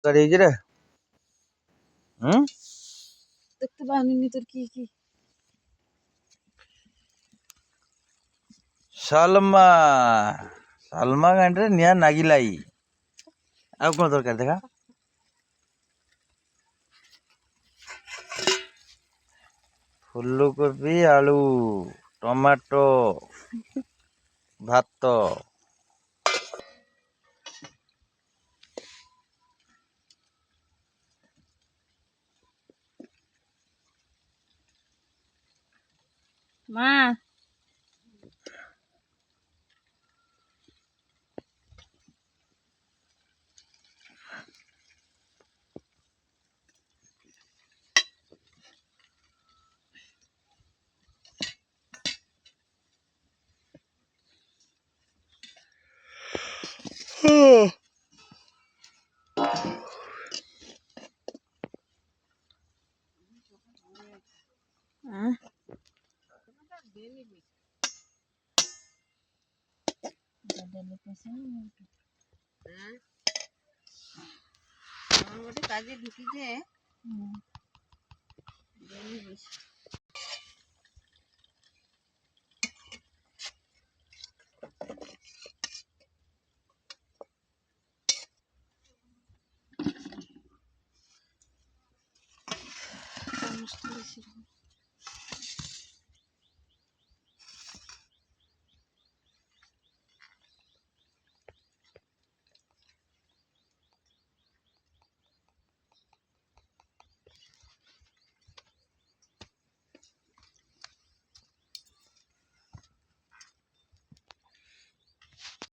গাড়ি রে হুম দেখতে পাওনি তোর কি কি সালমা সালমা গান্ডে নিয়া নাগিলাই ଆଉ କଣ ଦରକାର ଦେଖା ଫୁଲକୋବି ଆଳୁ ଟମାଟୋ ଭାତ মা ଗୋଟେ କାଜେ ঢুকিছে সমস্ত